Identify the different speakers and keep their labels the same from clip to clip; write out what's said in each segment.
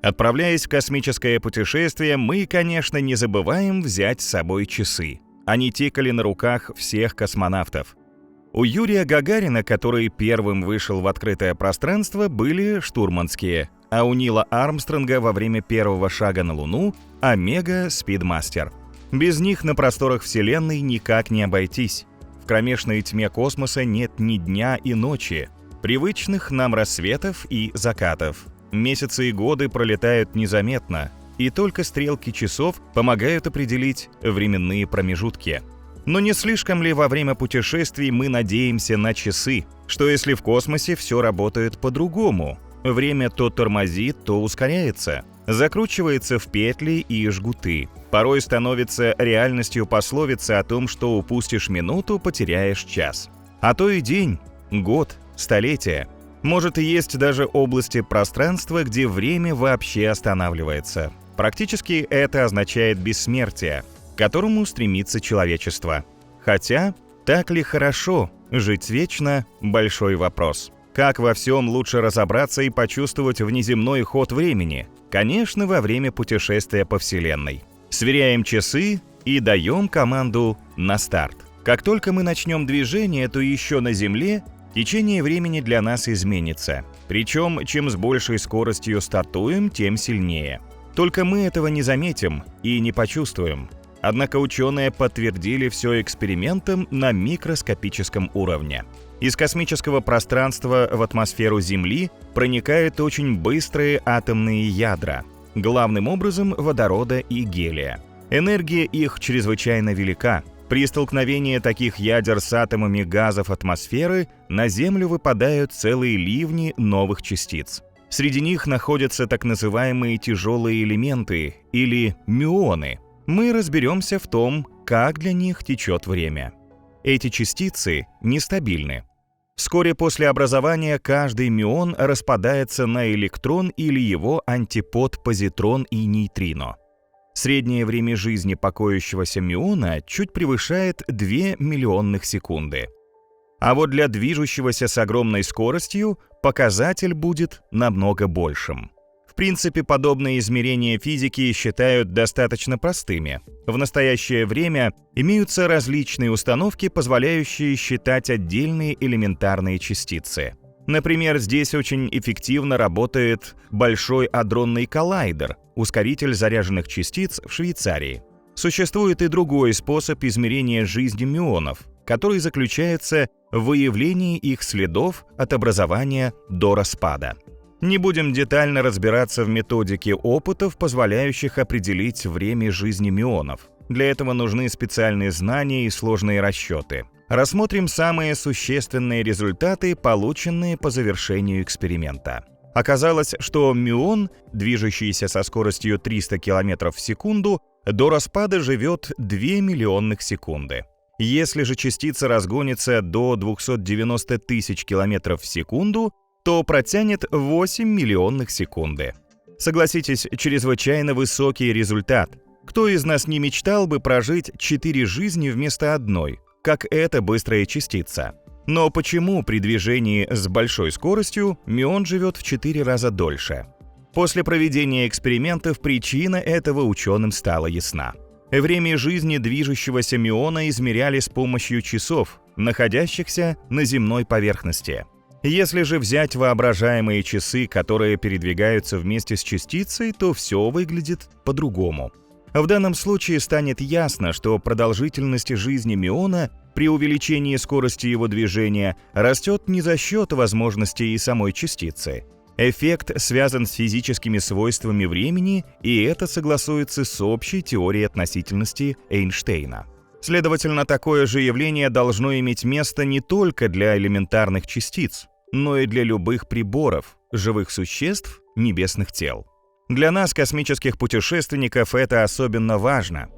Speaker 1: Отправляясь в космическое путешествие, мы, конечно, не забываем взять с собой часы. Они тикали на руках всех космонавтов. У Юрия Гагарина, который первым вышел в открытое пространство, были штурманские, а у Нила Армстронга во время первого шага на Луну – Омега Спидмастер. Без них на просторах Вселенной никак не обойтись. В кромешной тьме космоса нет ни дня и ночи, привычных нам рассветов и закатов. Месяцы и годы пролетают незаметно, и только стрелки часов помогают определить временные промежутки. Но не слишком ли во время путешествий мы надеемся на часы, что если в космосе все работает по-другому? Время то тормозит, то ускоряется, закручивается в петли и жгуты. Порой становится реальностью пословица о том, что упустишь минуту, потеряешь час. А то и день, год, столетие. Может, и есть даже области пространства, где время вообще останавливается. Практически это означает бессмертие, к которому стремится человечество. Хотя, так ли хорошо жить вечно – большой вопрос. Как во всем лучше разобраться и почувствовать внеземной ход времени? Конечно, во время путешествия по Вселенной. Сверяем часы и даем команду на старт. Как только мы начнем движение, то еще на Земле течение времени для нас изменится. Причем, чем с большей скоростью стартуем, тем сильнее. Только мы этого не заметим и не почувствуем. Однако ученые подтвердили все экспериментом на микроскопическом уровне. Из космического пространства в атмосферу Земли проникают очень быстрые атомные ядра, главным образом водорода и гелия. Энергия их чрезвычайно велика. При столкновении таких ядер с атомами газов атмосферы на Землю выпадают целые ливни новых частиц. Среди них находятся так называемые тяжелые элементы или мюоны. Мы разберемся в том, как для них течет время. Эти частицы нестабильны. Вскоре после образования каждый мюон распадается на электрон или его антипод позитрон и нейтрино. Среднее время жизни покоящегося мюона чуть превышает 2 миллионных секунды. А вот для движущегося с огромной скоростью показатель будет намного большим. В принципе, подобные измерения физики считают достаточно простыми. В настоящее время имеются различные установки, позволяющие считать отдельные элементарные частицы. Например, здесь очень эффективно работает Большой адронный коллайдер, ускоритель заряженных частиц в Швейцарии. Существует и другой способ измерения жизни мюонов, который заключается в выявлении их следов от образования до распада. Не будем детально разбираться в методике опытов, позволяющих определить время жизни мюонов. Для этого нужны специальные знания и сложные расчеты. Рассмотрим самые существенные результаты, полученные по завершению эксперимента. Оказалось, что мюон, движущийся со скоростью 300 км в секунду, до распада живет 2 миллионных секунды. Если же частица разгонится до 290 тысяч км в секунду, то протянет 8 миллионных секунды. Согласитесь, чрезвычайно высокий результат. Кто из нас не мечтал бы прожить 4 жизни вместо одной, как эта быстрая частица? Но почему при движении с большой скоростью мюон живет в 4 раза дольше? После проведения экспериментов причина этого ученым стала ясна. Время жизни движущегося мюона измеряли с помощью часов, находящихся на земной поверхности. Если же взять воображаемые часы, которые передвигаются вместе с частицей, то все выглядит по-другому. В данном случае станет ясно, что продолжительность жизни мюона при увеличении скорости его движения растет не за счет возможностей самой частицы. Эффект связан с физическими свойствами времени, и это согласуется с общей теорией относительности Эйнштейна. Следовательно, такое же явление должно иметь место не только для элементарных частиц, но и для любых приборов, живых существ, небесных тел. Для нас, космических путешественников, это особенно важно.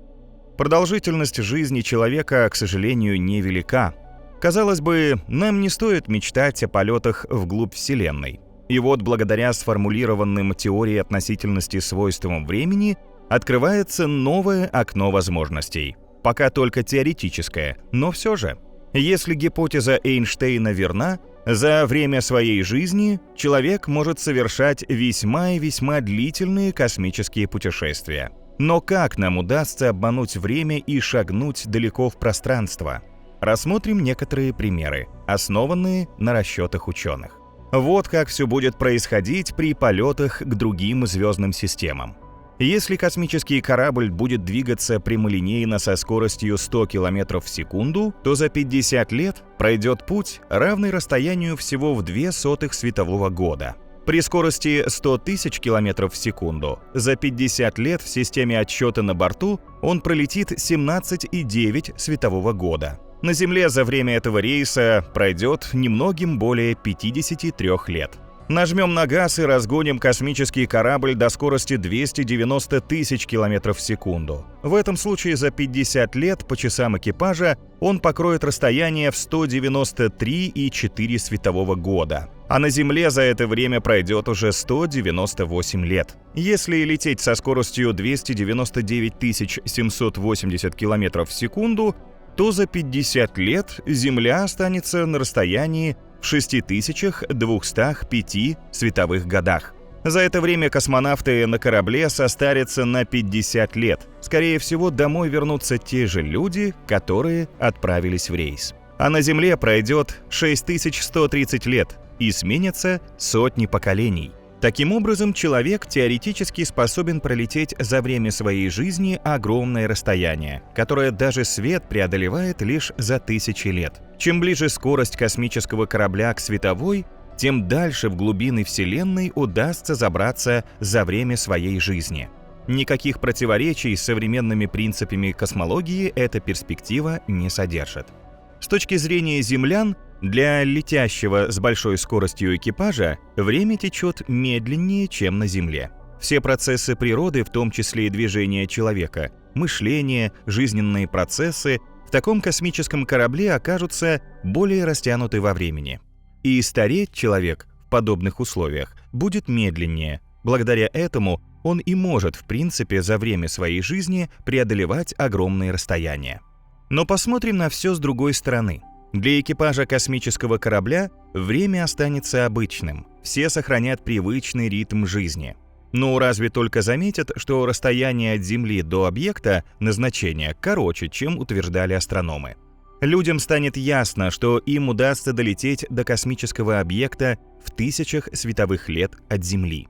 Speaker 1: Продолжительность жизни человека, к сожалению, невелика. Казалось бы, нам не стоит мечтать о полетах вглубь Вселенной. И вот, благодаря сформулированным теорией относительности свойствам времени, открывается новое окно возможностей. Пока только теоретическое, но все же. Если гипотеза Эйнштейна верна, За время своей жизни человек может совершать весьма и весьма длительные космические путешествия. Но как нам удастся обмануть время и шагнуть далеко в пространство? Рассмотрим некоторые примеры, основанные на расчетах ученых. Вот как все будет происходить при полетах к другим звездным системам. Если космический корабль будет двигаться прямолинейно со скоростью 100 км в секунду, то за 50 лет пройдет путь, равный расстоянию всего в 0,02 светового года. При скорости 100 тысяч км в секунду за 50 лет в системе отсчета на борту он пролетит 17,9 светового года. На Земле за время этого рейса пройдет немногим более 53 лет. Нажмем на газ и разгоним космический корабль до скорости 290 тысяч км в секунду. В этом случае за 50 лет по часам экипажа он покроет расстояние в 193,4 светового года. А на Земле за это время пройдет уже 198 лет. Если лететь со скоростью 299 780 км в секунду, то за 50 лет Земля останется на расстоянии в 6205 световых годах. За это время космонавты на корабле состарятся на 50 лет. Скорее всего, домой вернутся те же люди, которые отправились в рейс. А на Земле пройдет 6130 лет и сменятся сотни поколений. Таким образом, человек теоретически способен пролететь за время своей жизни огромное расстояние, которое даже свет преодолевает лишь за тысячи лет. Чем ближе скорость космического корабля к световой, тем дальше в глубины Вселенной удастся забраться за время своей жизни. Никаких противоречий с современными принципами космологии эта перспектива не содержит. С точки зрения землян, для летящего с большой скоростью экипажа время течет медленнее, чем на Земле. Все процессы природы, в том числе и движение человека, мышление, жизненные процессы, в таком космическом корабле окажутся более растянуты во времени. И стареть человек в подобных условиях будет медленнее. Благодаря этому он и может, в принципе, за время своей жизни преодолевать огромные расстояния. Но посмотрим на все с другой стороны. Для экипажа космического корабля время останется обычным, все сохранят привычный ритм жизни. Но разве только заметят, что расстояние от Земли до объекта назначения короче, чем утверждали астрономы. Людям станет ясно, что им удастся долететь до космического объекта в тысячах световых лет от Земли.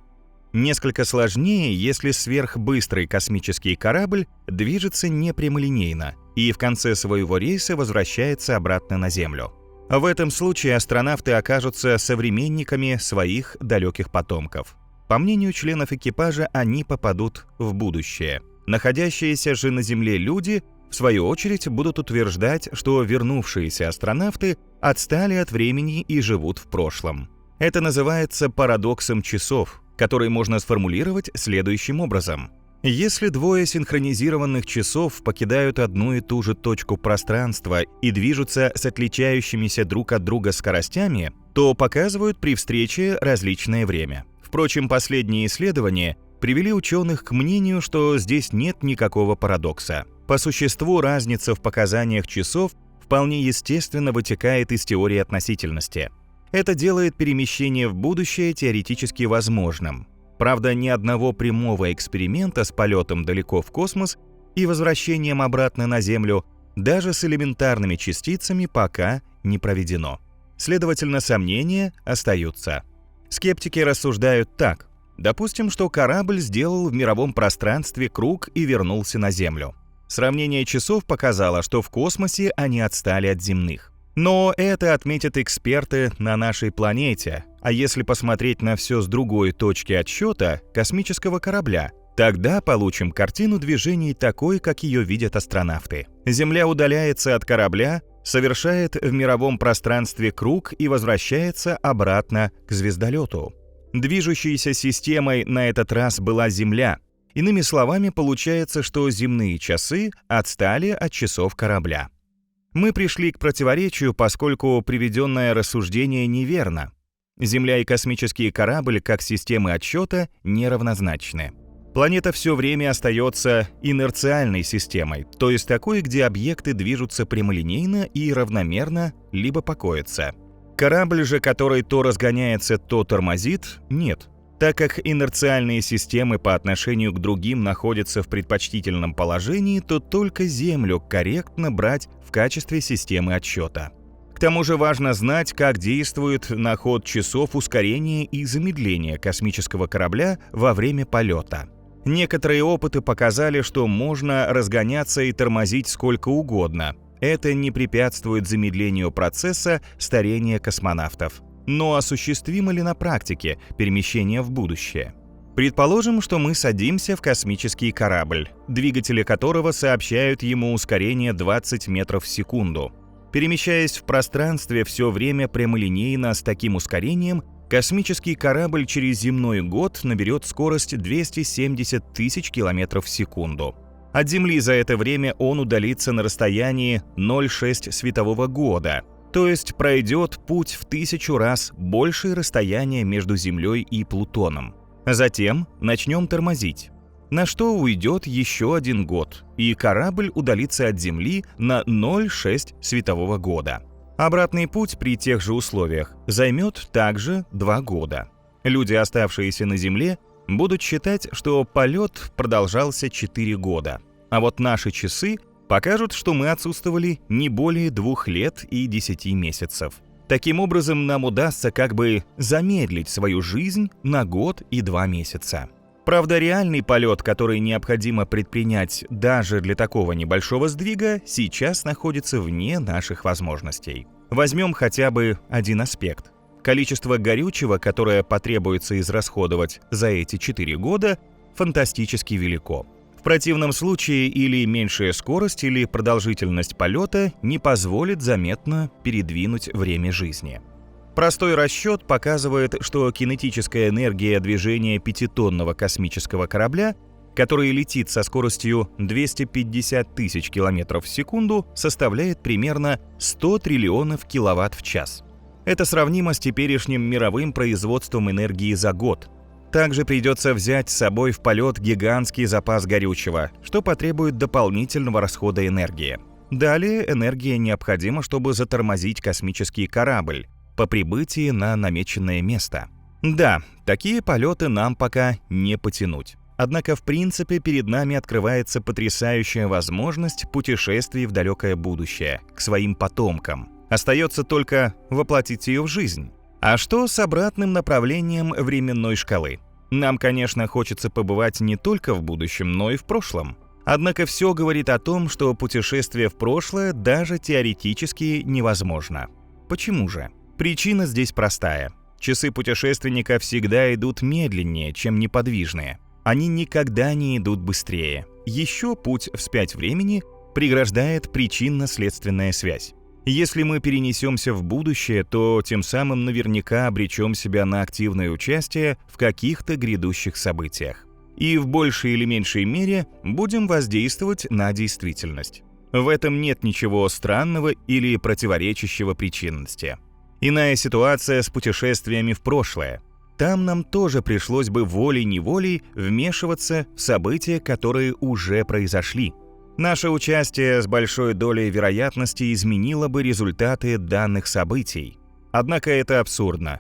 Speaker 1: Несколько сложнее, если сверхбыстрый космический корабль движется не прямолинейно и в конце своего рейса возвращается обратно на Землю. В этом случае астронавты окажутся современниками своих далеких потомков. По мнению членов экипажа, они попадут в будущее. Находящиеся же на Земле люди, в свою очередь, будут утверждать, что вернувшиеся астронавты отстали от времени и живут в прошлом. Это называется парадоксом часов, который можно сформулировать следующим образом. Если двое синхронизированных часов покидают одну и ту же точку пространства и движутся с отличающимися друг от друга скоростями, то показывают при встрече различное время. Впрочем, последние исследования привели ученых к мнению, что здесь нет никакого парадокса. По существу, разница в показаниях часов вполне естественно вытекает из теории относительности. Это делает перемещение в будущее теоретически возможным. Правда, ни одного прямого эксперимента с полетом далеко в космос и возвращением обратно на Землю даже с элементарными частицами пока не проведено. Следовательно, сомнения остаются. Скептики рассуждают так. Допустим, что корабль сделал в мировом пространстве круг и вернулся на Землю. Сравнение часов показало, что в космосе они отстали от земных. Но это отметят эксперты на нашей планете, а если посмотреть на все с другой точки отсчета космического корабля, тогда получим картину движений такой, как ее видят астронавты. Земля удаляется от корабля, совершает в мировом пространстве круг и возвращается обратно к звездолету. Движущейся системой на этот раз была Земля. Иными словами, получается, что земные часы отстали от часов корабля. Мы пришли к противоречию, поскольку приведенное рассуждение неверно. Земля и космический корабль, как системы отсчета, неравнозначны. Планета все время остается инерциальной системой, то есть такой, где объекты движутся прямолинейно и равномерно, либо покоятся. Корабль же, который то разгоняется, то тормозит, нет. Так как инерциальные системы по отношению к другим находятся в предпочтительном положении, то только Землю корректно брать в качестве системы отсчета. К тому же важно знать, как действует на ход часов ускорение и замедление космического корабля во время полета. Некоторые опыты показали, что можно разгоняться и тормозить сколько угодно. Это не препятствует замедлению процесса старения космонавтов. Но осуществимо ли на практике перемещение в будущее? Предположим, что мы садимся в космический корабль, двигатели которого сообщают ему ускорение 20 метров в секунду. Перемещаясь в пространстве все время прямолинейно с таким ускорением, космический корабль через земной год наберет скорость 270 тысяч километров в секунду. От Земли за это время он удалится на расстоянии 0,6 светового года, то есть пройдет путь в 1000 раз большее расстояние между Землей и Плутоном. Затем начнем тормозить, на что уйдет еще 1 год, и корабль удалится от Земли на 0,6 светового года. Обратный путь при тех же условиях займет также 2 года. Люди, оставшиеся на Земле, будут считать, что полет продолжался 4 года. А вот наши часы покажут, что мы отсутствовали не более 2 лет и 10 месяцев. Таким образом, нам удастся как бы замедлить свою жизнь на год и 2 месяца. Правда, реальный полет, который необходимо предпринять даже для такого небольшого сдвига, сейчас находится вне наших возможностей. Возьмем хотя бы один аспект. Количество горючего, которое потребуется израсходовать за эти 4 года, фантастически велико. В противном случае или меньшая скорость, или продолжительность полета не позволит заметно передвинуть время жизни. Простой расчет показывает, что кинетическая энергия движения 5-тонного космического корабля, который летит со скоростью 250 тысяч километров в секунду, составляет примерно 100 триллионов киловатт в час. Это сравнимо с теперешним мировым производством энергии за год. Также придется взять с собой в полет гигантский запас горючего, что потребует дополнительного расхода энергии. Далее энергия необходима, чтобы затормозить космический корабль по прибытии на намеченное место. Да, такие полеты нам пока не потянуть. Однако в принципе перед нами открывается потрясающая возможность путешествий в далекое будущее, к своим потомкам. Остается только воплотить ее в жизнь. А что с обратным направлением временной шкалы? Нам, конечно, хочется побывать не только в будущем, но и в прошлом. Однако все говорит о том, что путешествие в прошлое даже теоретически невозможно. Почему же? Причина здесь простая. Часы путешественника всегда идут медленнее, чем неподвижные. Они никогда не идут быстрее. Еще путь вспять времени преграждает причинно-следственная связь. Если мы перенесемся в будущее, то тем самым наверняка обречем себя на активное участие в каких-то грядущих событиях. И в большей или меньшей мере будем воздействовать на действительность. В этом нет ничего странного или противоречащего причинности. Иная ситуация с путешествиями в прошлое. Там нам тоже пришлось бы волей-неволей вмешиваться в события, которые уже произошли. Наше участие с большой долей вероятности изменило бы результаты данных событий. Однако это абсурдно.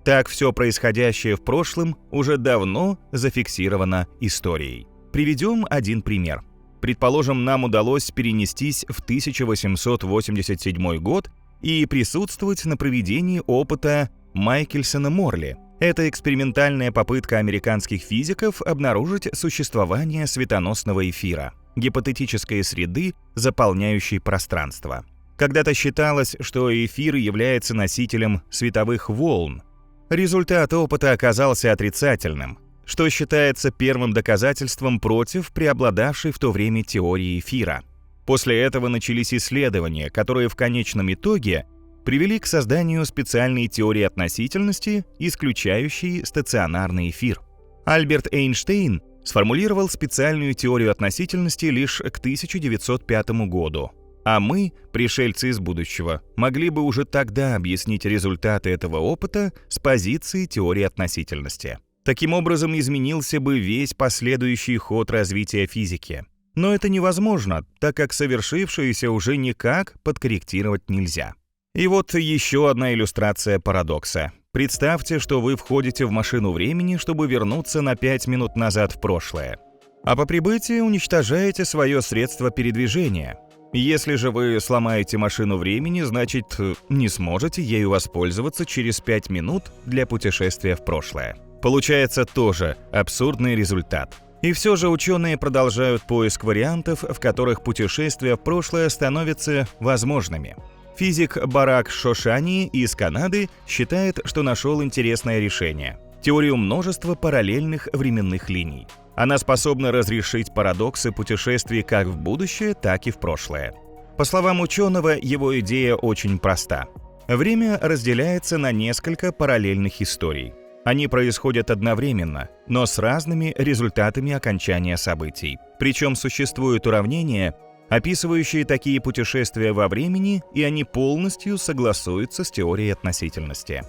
Speaker 1: Так все происходящее в прошлом уже давно зафиксировано историей. Приведем один пример. Предположим, нам удалось перенестись в 1887 год и присутствовать на проведении опыта Майкельсона-Морли. Это экспериментальная попытка американских физиков обнаружить существование светоносного эфира, гипотетической среды, заполняющей пространство. Когда-то считалось, что эфир является носителем световых волн. Результат опыта оказался отрицательным, что считается первым доказательством против преобладавшей в то время теории эфира. После этого начались исследования, которые в конечном итоге привели к созданию специальной теории относительности, исключающей стационарный эфир. Альберт Эйнштейн сформулировал специальную теорию относительности лишь к 1905 году, а мы, пришельцы из будущего, могли бы уже тогда объяснить результаты этого опыта с позиции теории относительности. Таким образом, изменился бы весь последующий ход развития физики. Но это невозможно, так как совершившееся уже никак подкорректировать нельзя. И вот еще одна иллюстрация парадокса. Представьте, что вы входите в машину времени, чтобы вернуться на 5 минут назад в прошлое. А по прибытии уничтожаете свое средство передвижения. Если же вы сломаете машину времени, значит, не сможете ею воспользоваться через 5 минут для путешествия в прошлое. Получается тоже абсурдный результат. И все же ученые продолжают поиск вариантов, в которых путешествия в прошлое становятся возможными. Физик Барак Шошани из Канады считает, что нашел интересное решение – теорию множества параллельных временных линий. Она способна разрешить парадоксы путешествий как в будущее, так и в прошлое. По словам ученого, его идея очень проста. Время разделяется на несколько параллельных историй. Они происходят одновременно, но с разными результатами окончания событий. Причем существуют уравнения, описывающие такие путешествия во времени, и они полностью согласуются с теорией относительности.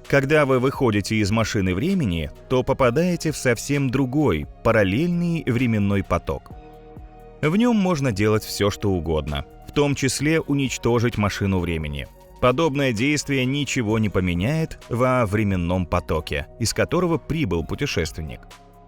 Speaker 1: Когда вы выходите из машины времени, то попадаете в совсем другой, параллельный временной поток. В нем можно делать все, что угодно, в том числе уничтожить машину времени. Подобное действие ничего не поменяет во временном потоке, из которого прибыл путешественник.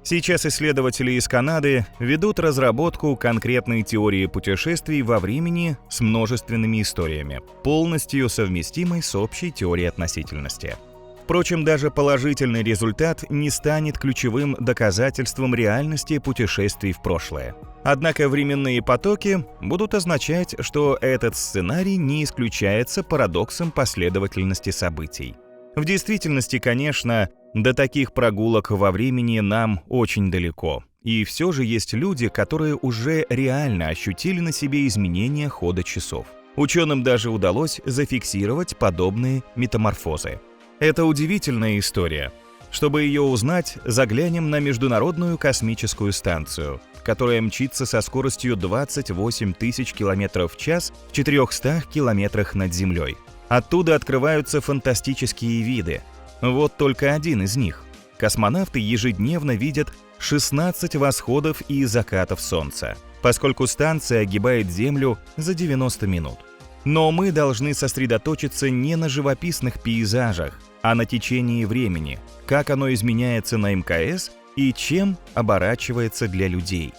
Speaker 1: Сейчас исследователи из Канады ведут разработку конкретной теории путешествий во времени с множественными историями, полностью совместимой с общей теорией относительности. Впрочем, даже положительный результат не станет ключевым доказательством реальности путешествий в прошлое. Однако временные потоки будут означать, что этот сценарий не исключается парадоксом последовательности событий. В действительности, конечно, до таких прогулок во времени нам очень далеко. И все же есть люди, которые уже реально ощутили на себе изменения хода часов. Ученым даже удалось зафиксировать подобные метаморфозы. Это удивительная история. Чтобы ее узнать, заглянем на Международную космическую станцию, которая мчится со скоростью 28 тысяч км в час в 400 километрах над Землей. Оттуда открываются фантастические виды. Вот только один из них. Космонавты ежедневно видят 16 восходов и закатов Солнца, поскольку станция огибает Землю за 90 минут. Но мы должны сосредоточиться не на живописных пейзажах, а на течении времени, как оно изменяется на МКС и чем оборачивается для людей.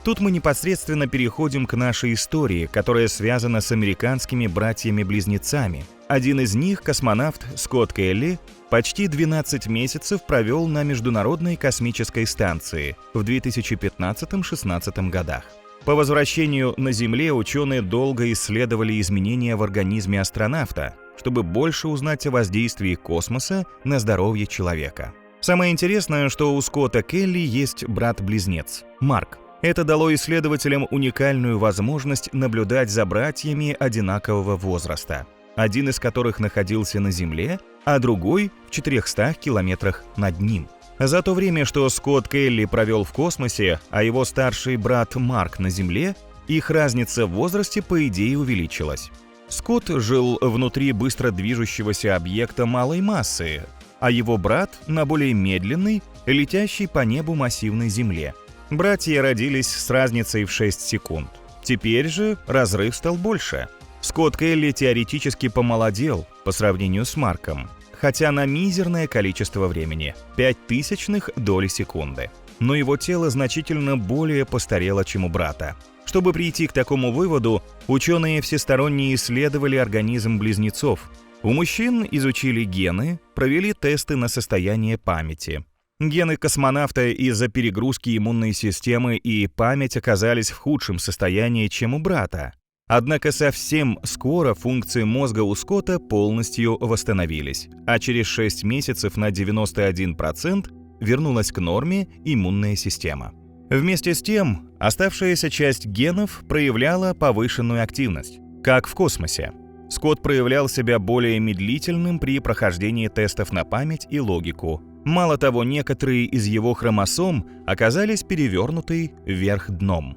Speaker 1: Тут мы непосредственно переходим к нашей истории, которая связана с американскими братьями-близнецами. Один из них, космонавт Скотт Келли, почти 12 месяцев провел на Международной космической станции в 2015-16 годах. По возвращению на Земле ученые долго исследовали изменения в организме астронавта, чтобы больше узнать о воздействии космоса на здоровье человека. Самое интересное, что у Скотта Келли есть брат-близнец – Марк. Это дало исследователям уникальную возможность наблюдать за братьями одинакового возраста, один из которых находился на Земле, а другой в 400 километрах над ним. За то время, что Скотт Келли провел в космосе, а его старший брат Марк на Земле, их разница в возрасте, по идее, увеличилась. Скотт жил внутри быстро движущегося объекта малой массы, а его брат — на более медленной, летящей по небу массивной Земле. Братья родились с разницей в 6 секунд. Теперь же разрыв стал больше. Скотт Келли теоретически помолодел по сравнению с Марком, хотя на мизерное количество времени – 0,005 доли секунды. Но его тело значительно более постарело, чем у брата. Чтобы прийти к такому выводу, ученые всесторонне исследовали организм близнецов. У мужчин изучили гены, провели тесты на состояние памяти. Гены космонавта из-за перегрузки иммунной системы и память оказались в худшем состоянии, чем у брата. Однако совсем скоро функции мозга у Скотта полностью восстановились, а через 6 месяцев на 91% вернулась к норме иммунная система. Вместе с тем, оставшаяся часть генов проявляла повышенную активность, как в космосе. Скотт проявлял себя более медлительным при прохождении тестов на память и логику. Мало того, некоторые из его хромосом оказались перевернуты вверх дном.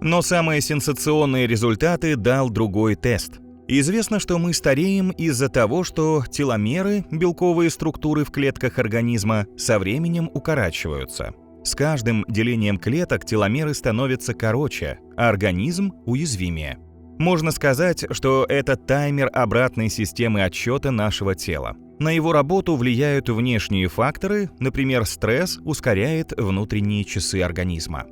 Speaker 1: Но самые сенсационные результаты дал другой тест. Известно, что мы стареем из-за того, что теломеры, белковые структуры в клетках организма, со временем укорачиваются. С каждым делением клеток теломеры становятся короче, а организм уязвимее. Можно сказать, что это таймер обратной системы отсчета нашего тела. На его работу влияют внешние факторы, например, стресс ускоряет внутренние часы организма.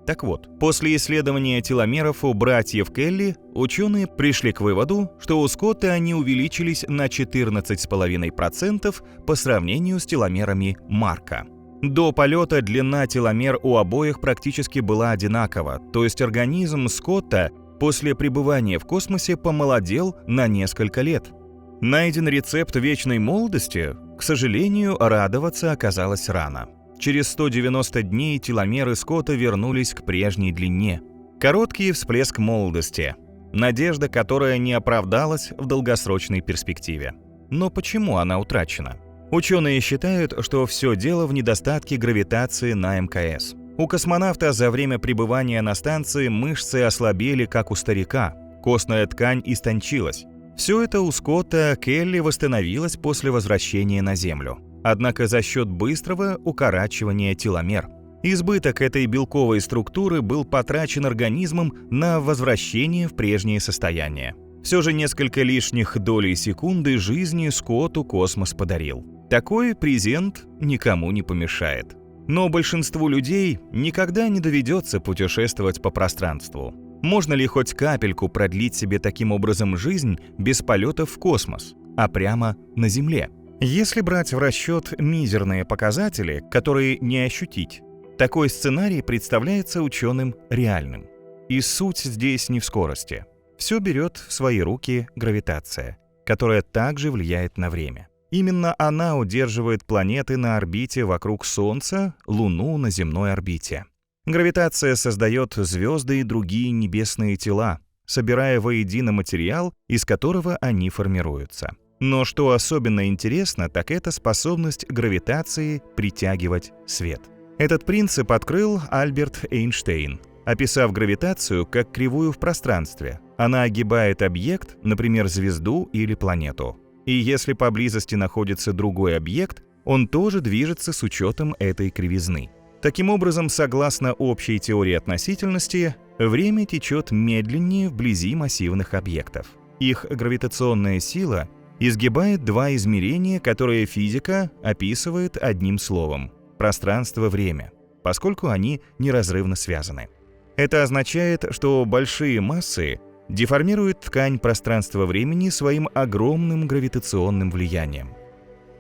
Speaker 1: Так вот, после исследования теломеров у братьев Келли ученые пришли к выводу, что у Скотта они увеличились на 14,5% по сравнению с теломерами Марка. До полета длина теломер у обоих практически была одинакова, то есть организм Скотта после пребывания в космосе помолодел на несколько лет. Найден рецепт вечной молодости? К сожалению, радоваться оказалось рано. Через 190 дней теломеры Скотта вернулись к прежней длине. Короткий всплеск молодости. Надежда, которая не оправдалась в долгосрочной перспективе. Но почему она утрачена? Ученые считают, что все дело в недостатке гравитации на МКС. У космонавта за время пребывания на станции мышцы ослабели, как у старика, костная ткань истончилась. Все это у Скотта Келли восстановилось после возвращения на Землю. Однако за счет быстрого укорачивания теломер. Избыток этой белковой структуры был потрачен организмом на возвращение в прежнее состояние. Все же несколько лишних долей секунды жизни Скотту космос подарил. Такой презент никому не помешает. Но большинству людей никогда не доведется путешествовать по пространству. Можно ли хоть капельку продлить себе таким образом жизнь без полетов в космос, а прямо на Земле? Если брать в расчет мизерные показатели, которые не ощутить, такой сценарий представляется ученым реальным. И суть здесь не в скорости. Все берет в свои руки гравитация, которая также влияет на время. Именно она удерживает планеты на орбите вокруг Солнца, Луну на земной орбите. Гравитация создает звезды и другие небесные тела, собирая воедино материал, из которого они формируются. Но что особенно интересно, так это способность гравитации притягивать свет. Этот принцип открыл Альберт Эйнштейн, описав гравитацию как кривую в пространстве. Она огибает объект, например, звезду или планету. И если поблизости находится другой объект, он тоже движется с учетом этой кривизны. Таким образом, согласно общей теории относительности, время течет медленнее вблизи массивных объектов. Их гравитационная сила изгибает два измерения, которые физика описывает одним словом – пространство-время, поскольку они неразрывно связаны. Это означает, что большие массы деформируют ткань пространства-времени своим огромным гравитационным влиянием.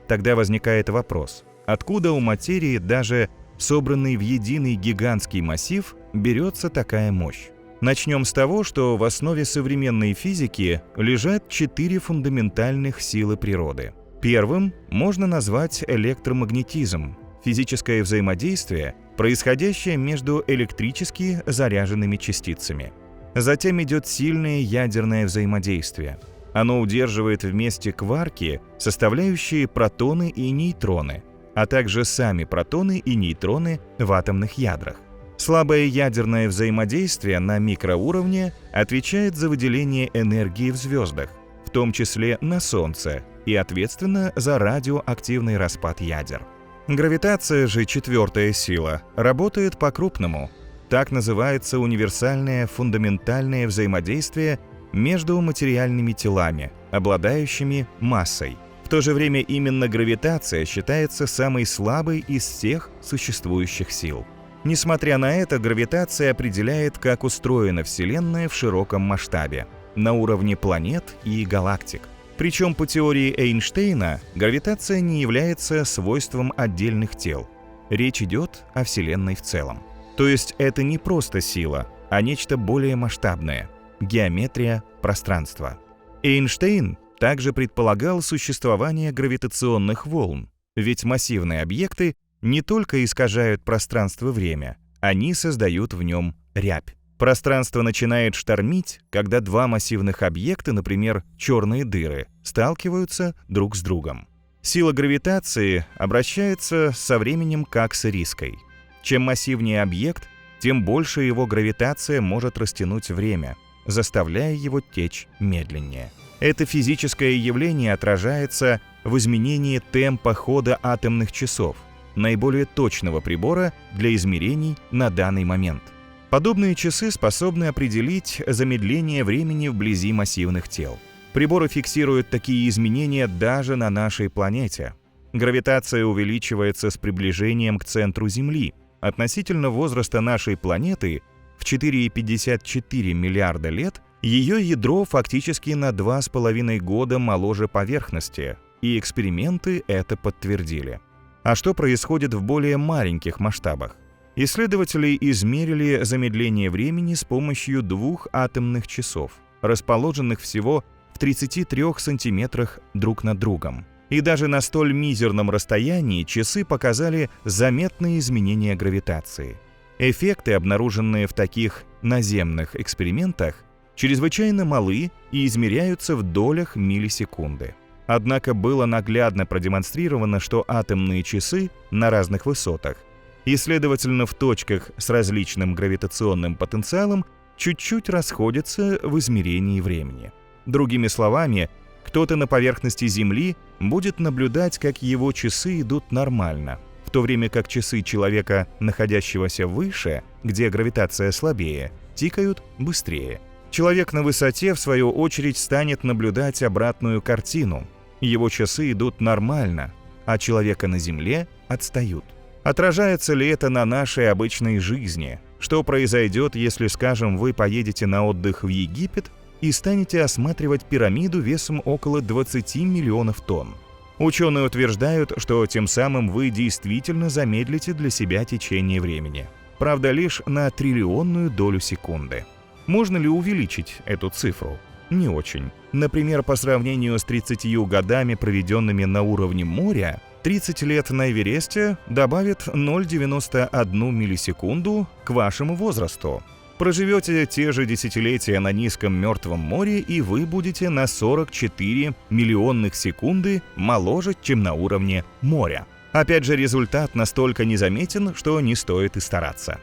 Speaker 1: Тогда возникает вопрос, откуда у материи, даже собранный в единый гигантский массив, берется такая мощь? Начнем с того, что в основе современной физики лежат 4 фундаментальных силы природы. Первым можно назвать электромагнетизм, физическое взаимодействие, происходящее между электрически заряженными частицами. Затем идет сильное ядерное взаимодействие. Оно удерживает вместе кварки, составляющие протоны и нейтроны, а также сами протоны и нейтроны в атомных ядрах. Слабое ядерное взаимодействие на микроуровне отвечает за выделение энергии в звездах, в том числе на Солнце, и ответственно за радиоактивный распад ядер. Гравитация же, четвертая сила, работает по-крупному. Так называется универсальное фундаментальное взаимодействие между материальными телами, обладающими массой. В то же время именно гравитация считается самой слабой из всех существующих сил. Несмотря на это, гравитация определяет, как устроена Вселенная в широком масштабе, на уровне планет и галактик. Причем по теории Эйнштейна гравитация не является свойством отдельных тел. Речь идет о Вселенной в целом. То есть это не просто сила, а нечто более масштабное – геометрия пространства. Эйнштейн также предполагал существование гравитационных волн, ведь массивные объекты не только искажают пространство-время, они создают в нем рябь. Пространство начинает штормить, когда два массивных объекта, например, черные дыры, сталкиваются друг с другом. Сила гравитации обращается со временем как с ириской. Чем массивнее объект, тем больше его гравитация может растянуть время, заставляя его течь медленнее. Это физическое явление отражается в изменении темпа хода атомных часов, наиболее точного прибора для измерений на данный момент. Подобные часы способны определить замедление времени вблизи массивных тел. Приборы фиксируют такие изменения даже на нашей планете. Гравитация увеличивается с приближением к центру Земли. Относительно возраста нашей планеты в 4,54 миллиарда лет ее ядро фактически на 2,5 года моложе поверхности, и эксперименты это подтвердили. А что происходит в более маленьких масштабах? Исследователи измерили замедление времени с помощью 2 атомных часов, расположенных всего в 33 сантиметрах друг над другом. И даже на столь мизерном расстоянии часы показали заметные изменения гравитации. Эффекты, обнаруженные в таких наземных экспериментах, чрезвычайно малы и измеряются в долях миллисекунды. Однако было наглядно продемонстрировано, что атомные часы на разных высотах и, следовательно, в точках с различным гравитационным потенциалом чуть-чуть расходятся в измерении времени. Другими словами, кто-то на поверхности Земли будет наблюдать, как его часы идут нормально, в то время как часы человека, находящегося выше, где гравитация слабее, тикают быстрее. Человек на высоте, в свою очередь, станет наблюдать обратную картину. Его часы идут нормально, а человека на Земле отстают. Отражается ли это на нашей обычной жизни? Что произойдет, если, скажем, вы поедете на отдых в Египет и станете осматривать пирамиду весом около 20 миллионов тонн? Ученые утверждают, что тем самым вы действительно замедлите для себя течение времени. Правда, лишь на триллионную долю секунды. Можно ли увеличить эту цифру? Не очень. Например, по сравнению с 30 годами, проведенными на уровне моря, 30 лет на Эвересте добавит 0,91 миллисекунду к вашему возрасту. Проживете те же десятилетия на низком Мертвом море, и вы будете на 44 миллионных секунды моложе, чем на уровне моря. Опять же, результат настолько незаметен, что не стоит и стараться.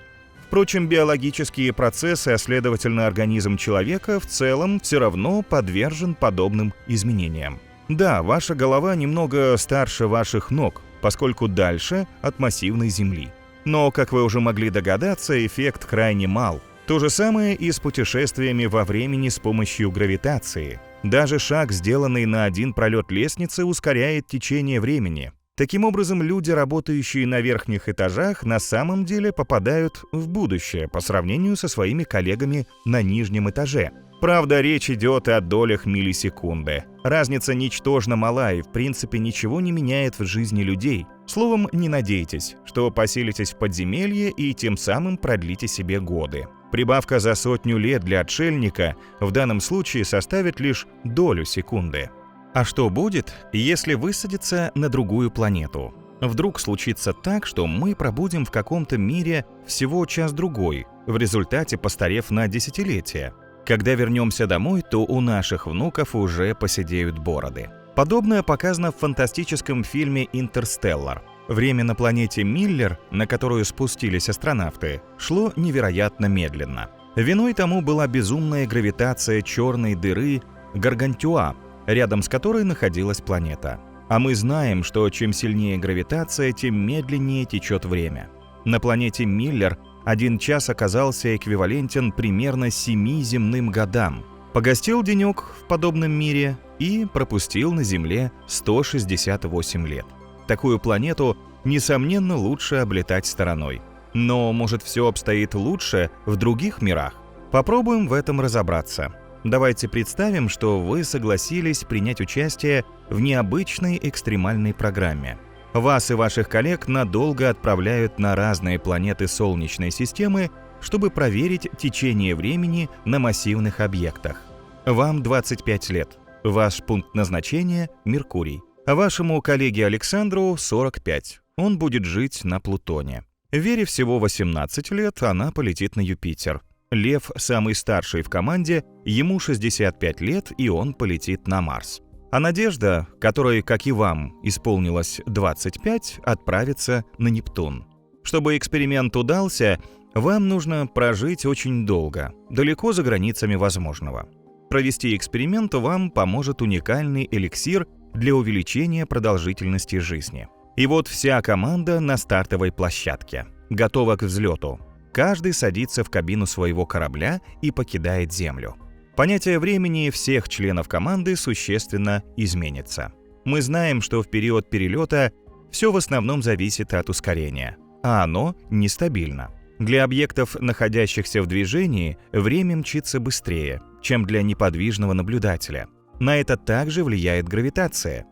Speaker 1: Впрочем, биологические процессы, а следовательно организм человека, в целом все равно подвержен подобным изменениям. Да, ваша голова немного старше ваших ног, поскольку дальше от массивной Земли. Но, как вы уже могли догадаться, эффект крайне мал. То же самое и с путешествиями во времени с помощью гравитации. Даже шаг, сделанный на один пролет лестницы, ускоряет течение времени. Таким образом, люди, работающие на верхних этажах, на самом деле попадают в будущее по сравнению со своими коллегами на нижнем этаже. Правда, речь идет о долях миллисекунды. Разница ничтожно мала и, в принципе, ничего не меняет в жизни людей. Словом, не надейтесь, что поселитесь в подземелье и тем самым продлите себе годы. Прибавка за 100 лет для отшельника в данном случае составит лишь долю секунды. А что будет, если высадиться на другую планету? Вдруг случится так, что мы пробудем в каком-то мире всего час-другой, в результате постарев на десятилетия. Когда вернемся домой, то у наших внуков уже поседеют бороды. Подобное показано в фантастическом фильме «Интерстеллар». Время на планете Миллер, на которую спустились астронавты, шло невероятно медленно. Виной тому была безумная гравитация черной дыры Гаргантюа, рядом с которой находилась планета. А мы знаем, что чем сильнее гравитация, тем медленнее течет время. На планете Миллер 1 час оказался эквивалентен примерно 7 земным годам. Погостил денек в подобном мире и пропустил на Земле 168 лет. Такую планету, несомненно, лучше облетать стороной. Но, может, все обстоит лучше в других мирах? Попробуем в этом разобраться. Давайте представим, что вы согласились принять участие в необычной экстремальной программе. Вас и ваших коллег надолго отправляют на разные планеты Солнечной системы, чтобы проверить течение времени на массивных объектах. Вам 25 лет. Ваш пункт назначения – Меркурий. А вашему коллеге Александру 45. Он будет жить на Плутоне. Вере всего 18 лет, она полетит на Юпитер. Лев, самый старший в команде, ему 65 лет, и он полетит на Марс. А Надежда, которой, как и вам, исполнилось 25, отправится на Нептун. Чтобы эксперимент удался, вам нужно прожить очень долго, далеко за границами возможного. Провести эксперимент вам поможет уникальный эликсир для увеличения продолжительности жизни. И вот вся команда на стартовой площадке, готова к взлету. каждый садится в кабину своего корабля и покидает Землю. Понятие времени всех членов команды существенно изменится. Мы знаем, что в период перелета все в основном зависит от ускорения, а оно нестабильно. Для объектов, находящихся в движении, время мчится быстрее, чем для неподвижного наблюдателя. На это также влияет гравитация.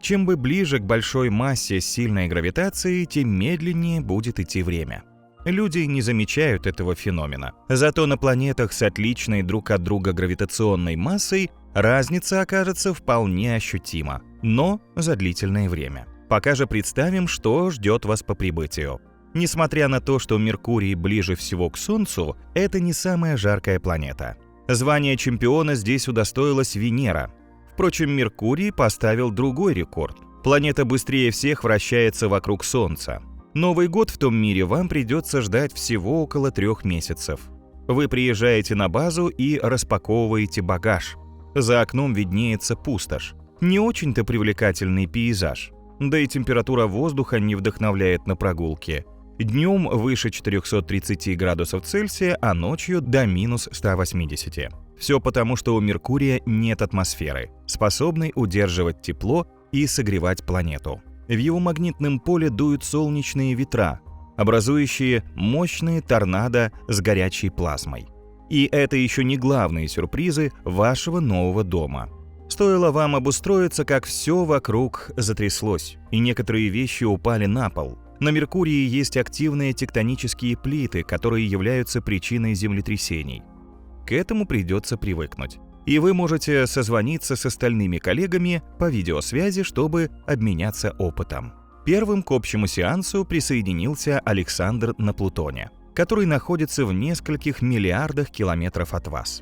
Speaker 1: Чем бы ближе к большой массе с сильной гравитацией, тем медленнее будет идти время. Люди не замечают этого феномена. Зато на планетах с отличной друг от друга гравитационной массой разница окажется вполне ощутима, но за длительное время. Пока же представим, что ждет вас по прибытию. Несмотря на то, что Меркурий ближе всего к Солнцу, это не самая жаркая планета. Звание чемпиона здесь удостоилась Венера. Впрочем, Меркурий поставил другой рекорд. Планета быстрее всех вращается вокруг Солнца. Новый год в том мире вам придется ждать всего около 3 месяцев. Вы приезжаете на базу и распаковываете багаж. За окном виднеется пустошь. Не очень-то привлекательный пейзаж. Да и температура воздуха не вдохновляет на прогулки. Днем выше 430 градусов Цельсия, а ночью до минус 180. Все потому, что у Меркурия нет атмосферы, способной удерживать тепло и согревать планету. В его магнитном поле дуют солнечные ветра, образующие мощные торнадо с горячей плазмой. И это еще не главные сюрпризы вашего нового дома. Стоило вам обустроиться, как все вокруг затряслось, и некоторые вещи упали на пол. На Меркурии есть активные тектонические плиты, которые являются причиной землетрясений. К этому придется привыкнуть. И вы можете созвониться с остальными коллегами по видеосвязи, чтобы обменяться опытом. Первым к общему сеансу присоединился Александр на Плутоне, который находится в нескольких миллиардах километров от вас.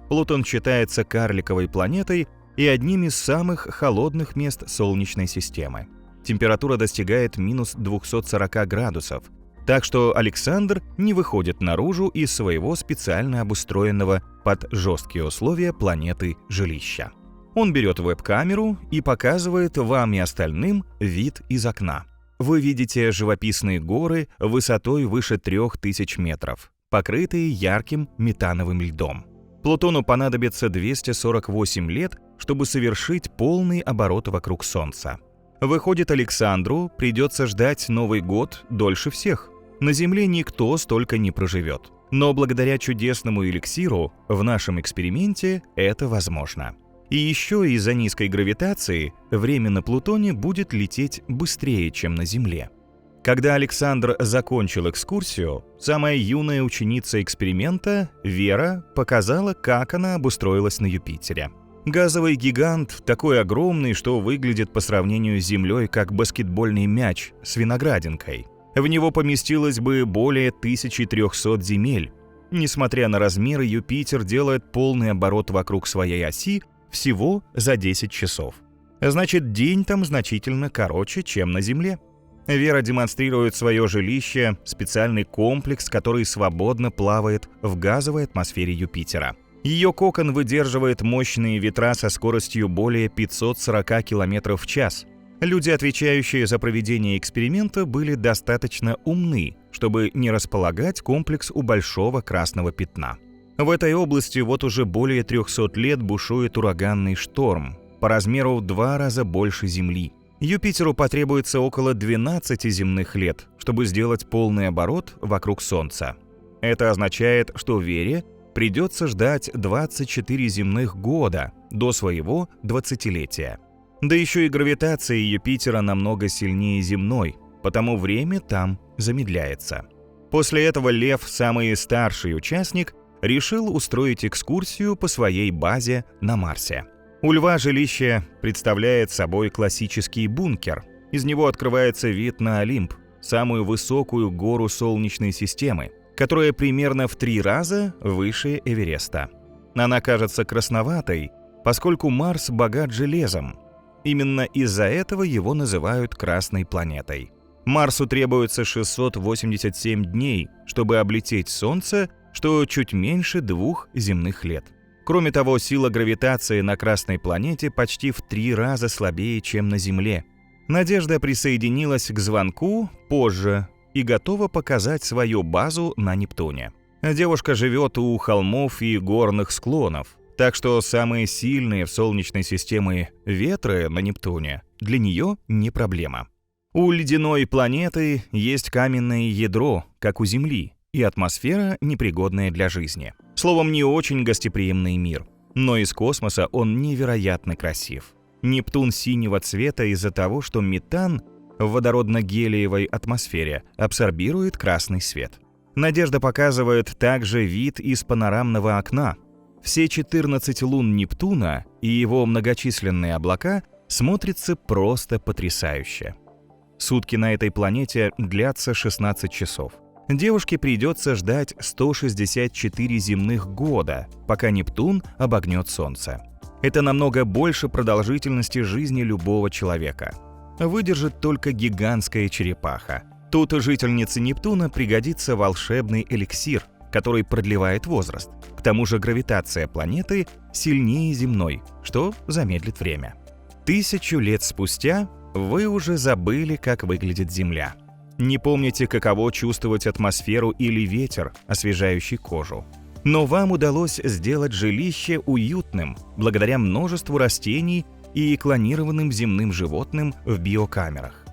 Speaker 1: Плутон считается карликовой планетой и одним из самых холодных мест Солнечной системы. Температура достигает минус 240 градусов, так что Александр не выходит наружу из своего специально обустроенного под жесткие условия планеты жилища. Он берет веб-камеру и показывает вам и остальным вид из окна. Вы видите живописные горы высотой выше 3000 метров, покрытые ярким метановым льдом. Плутону понадобится 248 лет, чтобы совершить полный оборот вокруг Солнца. Выходит, Александру придется ждать Новый год дольше всех. На Земле никто столько не проживет. Но благодаря чудесному эликсиру в нашем эксперименте это возможно. И еще из-за низкой гравитации время на Плутоне будет лететь быстрее, чем на Земле. Когда Александр закончил экскурсию, самая юная ученица эксперимента, Вера, показала, как она обустроилась на Юпитере. Газовый гигант такой огромный, что выглядит по сравнению с Землей как баскетбольный мяч с виноградинкой. В него поместилось бы более 1300 земель. Несмотря на размеры, Юпитер делает полный оборот вокруг своей оси всего за 10 часов. Значит, день там значительно короче, чем на Земле. Вера демонстрирует свое жилище, специальный комплекс, который свободно плавает в газовой атмосфере Юпитера. Ее кокон выдерживает мощные ветра со скоростью более 540 км в час. Люди, отвечающие за проведение эксперимента, были достаточно умны, чтобы не располагать комплекс у большого красного пятна. В этой области вот уже более 300 лет бушует ураганный шторм, по размеру в 2 раза больше Земли. Юпитеру потребуется около 12 земных лет, чтобы сделать полный оборот вокруг Солнца. Это означает, что Вере придется ждать 24 земных года до своего 20-летия. Да еще и гравитация Юпитера намного сильнее земной, потому время там замедляется. После этого Лев, самый старший участник, решил устроить экскурсию по своей базе на Марсе. У Льва жилище представляет собой классический бункер. Из него открывается вид на Олимп, самую высокую гору Солнечной системы, которая примерно в 3 раза выше Эвереста. Она кажется красноватой, поскольку Марс богат железом. Именно из-за этого его называют Красной планетой. Марсу требуется 687 дней, чтобы облететь Солнце, что чуть меньше 2 земных лет. Кроме того, сила гравитации на Красной планете почти в 3 раза слабее, чем на Земле. Надежда присоединилась к звонку позже и готова показать свою базу на Нептуне. Девушка живет у холмов и горных склонов, так что самые сильные в Солнечной системе ветры на Нептуне для нее не проблема. У ледяной планеты есть каменное ядро, как у Земли, и атмосфера, непригодная для жизни. Словом, не очень гостеприимный мир. Но из космоса он невероятно красив. Нептун синего цвета из-за того, что метан в водородно-гелиевой атмосфере абсорбирует красный свет. Надежда показывает также вид из панорамного окна. Все 14 лун Нептуна и его многочисленные облака смотрятся просто потрясающе. Сутки на этой планете длятся 16 часов. Девушке придется ждать 164 земных года, пока Нептун обогнет Солнце. Это намного больше продолжительности жизни любого человека. Выдержит только гигантская черепаха. Тут жительнице Нептуна пригодится волшебный эликсир, который продлевает возраст. К тому же гравитация планеты сильнее земной, что замедлит время. 1000 лет спустя вы уже забыли, как выглядит Земля. Не помните, каково чувствовать атмосферу или ветер, освежающий кожу. Но вам удалось сделать жилище уютным благодаря множеству растений и клонированным земным животным в биокамерах.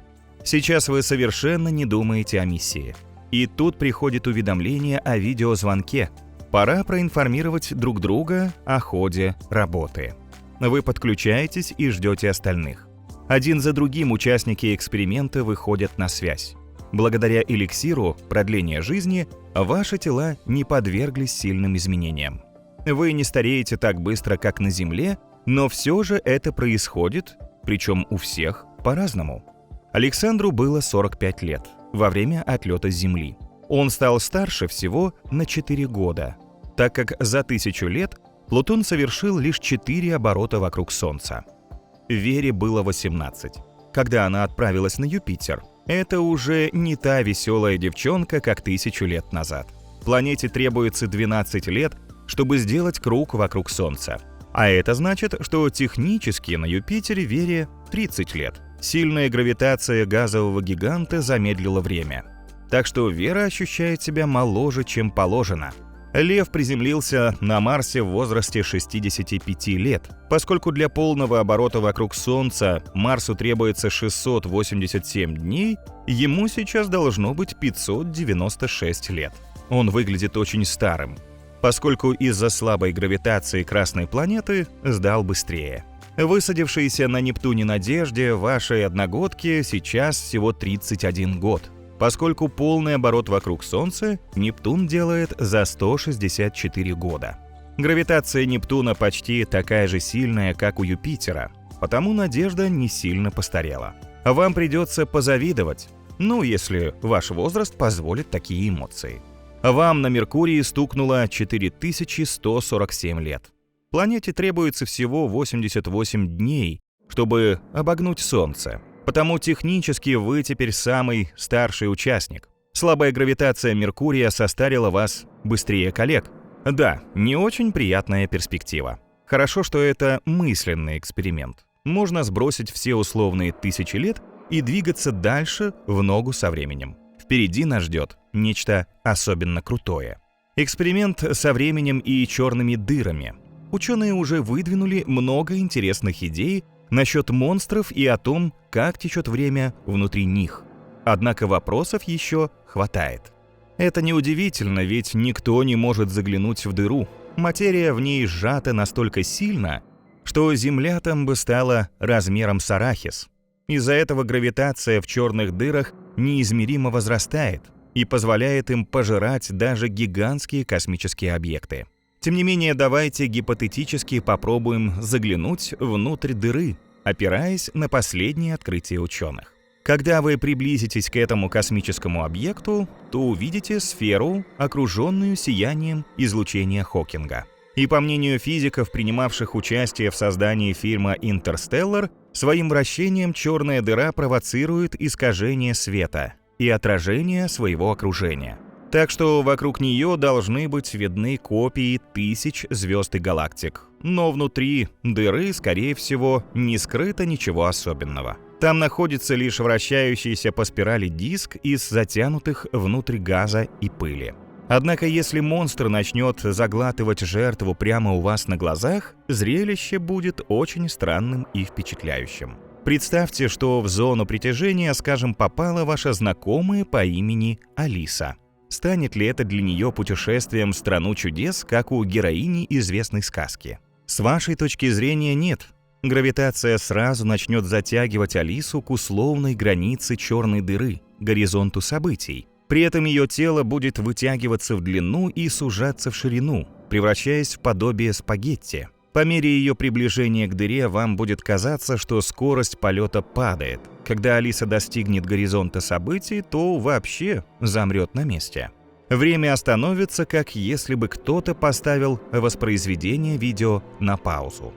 Speaker 1: Сейчас вы совершенно не думаете о миссии. И тут приходит уведомление о видеозвонке. Пора проинформировать друг друга о ходе работы. Вы подключаетесь и ждете остальных. Один за другим участники эксперимента выходят на связь. Благодаря эликсиру продления жизни ваши тела не подверглись сильным изменениям. Вы не стареете так быстро, как на Земле, но все же это происходит, причем у всех по-разному. Александру было 45 лет во время отлета с Земли. Он стал старше всего на 4 года, так как за 1000 лет Плутон совершил лишь 4 оборота вокруг Солнца. Вере было 18. Когда она отправилась на Юпитер, это уже не та веселая девчонка, как 1000 лет назад. Планете требуется 12 лет, чтобы сделать круг вокруг Солнца. А это значит, что технически на Юпитере Вере 30 лет. Сильная гравитация газового гиганта замедлила время. Так что Вера ощущает себя моложе, чем положено. Лев приземлился на Марсе в возрасте 65 лет. Поскольку для полного оборота вокруг Солнца Марсу требуется 687 дней, ему сейчас должно быть 596 лет. Он выглядит очень старым, поскольку из-за слабой гравитации красной планеты сдал быстрее. Высадившейся на Нептуне Надежде вашей одногодке сейчас всего 31 год. Поскольку полный оборот вокруг Солнца Нептун делает за 164 года. Гравитация Нептуна почти такая же сильная, как у Юпитера, потому Надежда не сильно постарела. Вам придется позавидовать, если ваш возраст позволит такие эмоции. Вам на Меркурии стукнуло 4147 лет. Планете требуется всего 88 дней, чтобы обогнуть Солнце. Потому технически вы теперь самый старший участник. Слабая гравитация Меркурия состарила вас быстрее коллег. Да, не очень приятная перспектива. Хорошо, что это мысленный эксперимент. Можно сбросить все условные 1000 лет и двигаться дальше в ногу со временем. Впереди нас ждет нечто особенно крутое. Эксперимент со временем и черными дырами. Ученые уже выдвинули много интересных идей насчет монстров и о том, как течет время внутри них. Однако вопросов еще хватает. Это неудивительно, ведь никто не может заглянуть в дыру. Материя в ней сжата настолько сильно, что Земля там бы стала размером с арахис. Из-за этого гравитация в черных дырах неизмеримо возрастает и позволяет им пожирать даже гигантские космические объекты. Тем не менее, давайте гипотетически попробуем заглянуть внутрь дыры, опираясь на последние открытия ученых. Когда вы приблизитесь к этому космическому объекту, то увидите сферу, окруженную сиянием излучения Хокинга. И по мнению физиков, принимавших участие в создании фильма «Интерстеллар», своим вращением черная дыра провоцирует искажение света и отражение своего окружения. Так что вокруг нее должны быть видны копии тысяч звезд и галактик. Но внутри дыры, скорее всего, не скрыто ничего особенного. Там находится лишь вращающийся по спирали диск из затянутых внутрь газа и пыли. Однако если монстр начнет заглатывать жертву прямо у вас на глазах, зрелище будет очень странным и впечатляющим. Представьте, что в зону притяжения, скажем, попала ваша знакомая по имени Алиса. Станет ли это для нее путешествием в страну чудес, как у героини известной сказки? С вашей точки зрения нет. Гравитация сразу начнет затягивать Алису к условной границе черной дыры, горизонту событий. При этом ее тело будет вытягиваться в длину и сужаться в ширину, превращаясь в подобие спагетти. По мере ее приближения к дыре вам будет казаться, что скорость полета падает. Когда Алиса достигнет горизонта событий, то вообще замрет на месте. Время остановится, как если бы кто-то поставил воспроизведение видео на паузу.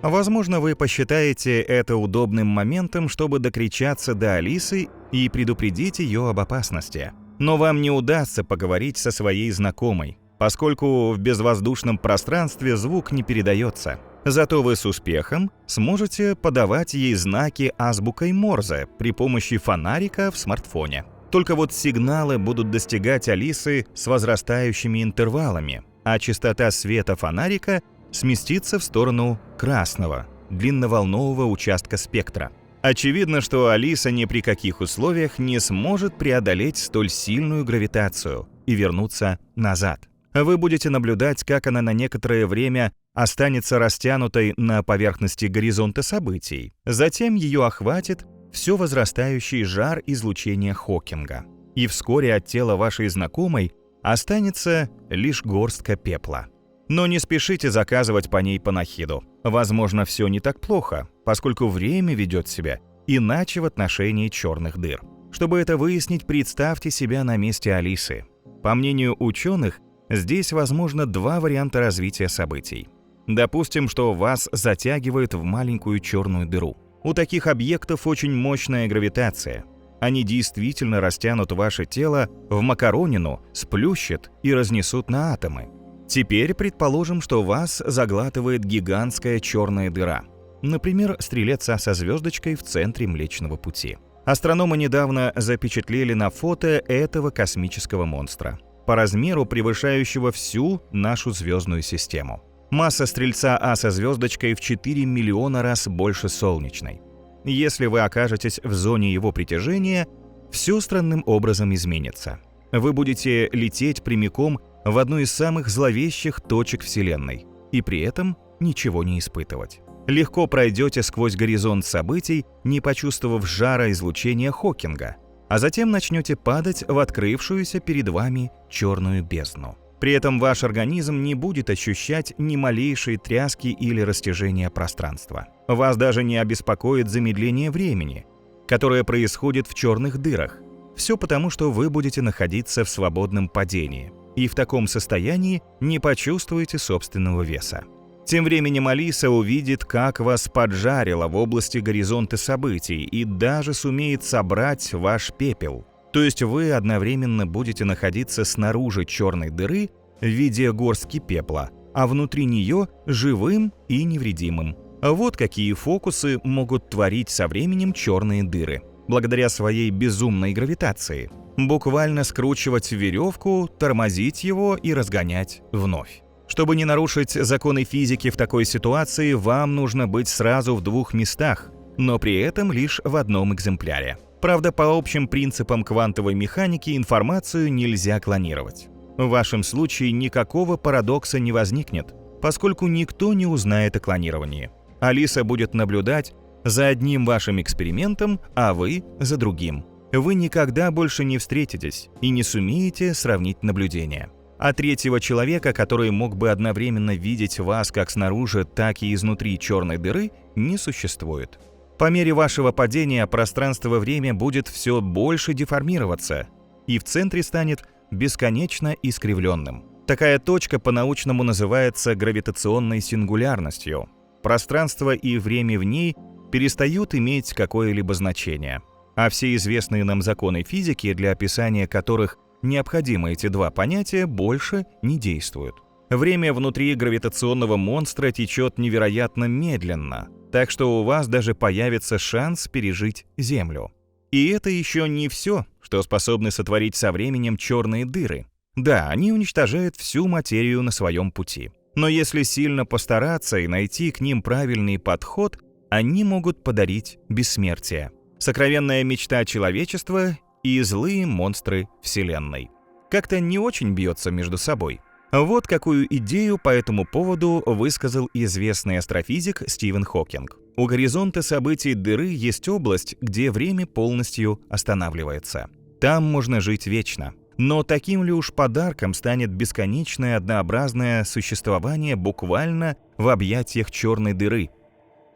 Speaker 1: Возможно, вы посчитаете это удобным моментом, чтобы докричаться до Алисы и предупредить ее об опасности. Но вам не удастся поговорить со своей знакомой, поскольку в безвоздушном пространстве звук не передается. Зато вы с успехом сможете подавать ей знаки азбукой Морзе при помощи фонарика в смартфоне. Только вот сигналы будут достигать Алисы с возрастающими интервалами, а частота света фонарика сместится в сторону красного, длинноволнового участка спектра. Очевидно, что Алиса ни при каких условиях не сможет преодолеть столь сильную гравитацию и вернуться назад. Вы будете наблюдать, как она на некоторое время останется растянутой на поверхности горизонта событий. Затем ее охватит все возрастающий жар излучения Хокинга. И вскоре от тела вашей знакомой останется лишь горстка пепла. Но не спешите заказывать по ней панихиду. Возможно, все не так плохо, поскольку время ведет себя иначе в отношении черных дыр. Чтобы это выяснить, представьте себя на месте Алисы. По мнению ученых, здесь возможно два варианта развития событий. Допустим, что вас затягивает в маленькую черную дыру. У таких объектов очень мощная гравитация. Они действительно растянут ваше тело в макаронину, сплющат и разнесут на атомы. Теперь предположим, что вас заглатывает гигантская черная дыра. Например, стрелец со звездочкой в центре Млечного Пути. Астрономы недавно запечатлели на фото этого космического монстра, по размеру превышающего всю нашу звездную систему. Масса стрельца А со звездочкой в 4 миллиона раз больше солнечной. Если вы окажетесь в зоне его притяжения, все странным образом изменится. Вы будете лететь прямиком в одну из самых зловещих точек Вселенной, и при этом ничего не испытывать. Легко пройдете сквозь горизонт событий, не почувствовав жара излучения Хокинга, а затем начнете падать в открывшуюся перед вами черную бездну. При этом ваш организм не будет ощущать ни малейшей тряски или растяжения пространства. Вас даже не обеспокоит замедление времени, которое происходит в черных дырах. Все потому, что вы будете находиться в свободном падении, и в таком состоянии не почувствуете собственного веса. Тем временем Алиса увидит, как вас поджарило в области горизонта событий и даже сумеет собрать ваш пепел. То есть вы одновременно будете находиться снаружи черной дыры в виде горстки пепла, а внутри нее живым и невредимым. Вот какие фокусы могут творить со временем черные дыры, благодаря своей безумной гравитации. Буквально скручивать веревку, тормозить его и разгонять вновь. Чтобы не нарушить законы физики в такой ситуации, вам нужно быть сразу в двух местах, но при этом лишь в одном экземпляре. Правда, по общим принципам квантовой механики информацию нельзя клонировать. В вашем случае никакого парадокса не возникнет, поскольку никто не узнает о клонировании. Алиса будет наблюдать за одним вашим экспериментом, а вы за другим. Вы никогда больше не встретитесь и не сумеете сравнить наблюдения. А третьего человека, который мог бы одновременно видеть вас как снаружи, так и изнутри черной дыры, не существует. По мере вашего падения пространство-время будет все больше деформироваться, и в центре станет бесконечно искривленным. Такая точка по-научному называется гравитационной сингулярностью. Пространство и время в ней перестают иметь какое-либо значение, а все известные нам законы физики, для описания которых необходимы эти два понятия, больше не действуют. Время внутри гравитационного монстра течет невероятно медленно. Так что у вас даже появится шанс пережить Землю. И это еще не все, что способны сотворить со временем черные дыры. Да, они уничтожают всю материю на своем пути. Но если сильно постараться и найти к ним правильный подход, они могут подарить бессмертие. Сокровенная мечта человечества и злые монстры Вселенной. Как-то не очень бьется между собой. Вот какую идею по этому поводу высказал известный астрофизик Стивен Хокинг. У горизонта событий дыры есть область, где время полностью останавливается. Там можно жить вечно. Но таким ли уж подарком станет бесконечное однообразное существование буквально в объятиях черной дыры?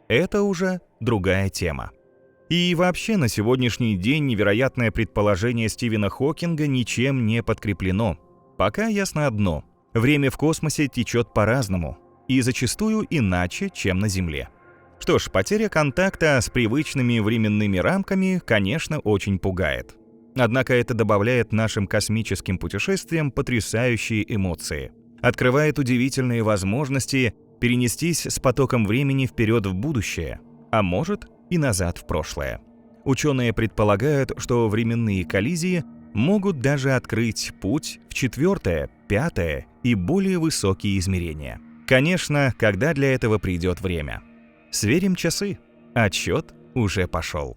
Speaker 1: Это уже другая тема. И вообще на сегодняшний день невероятное предположение Стивена Хокинга ничем не подкреплено. Пока ясно одно – время в космосе течет по-разному и зачастую иначе, чем на Земле. Что ж, потеря контакта с привычными временными рамками, конечно, очень пугает. Однако это добавляет нашим космическим путешествиям потрясающие эмоции. Открывает удивительные возможности перенестись с потоком времени вперед в будущее, а может и назад в прошлое. Ученые предполагают, что временные коллизии могут даже открыть путь в 4-е, 5-е и более высокие измерения. Конечно, когда для этого придет время. Сверим часы. Отсчет уже пошел.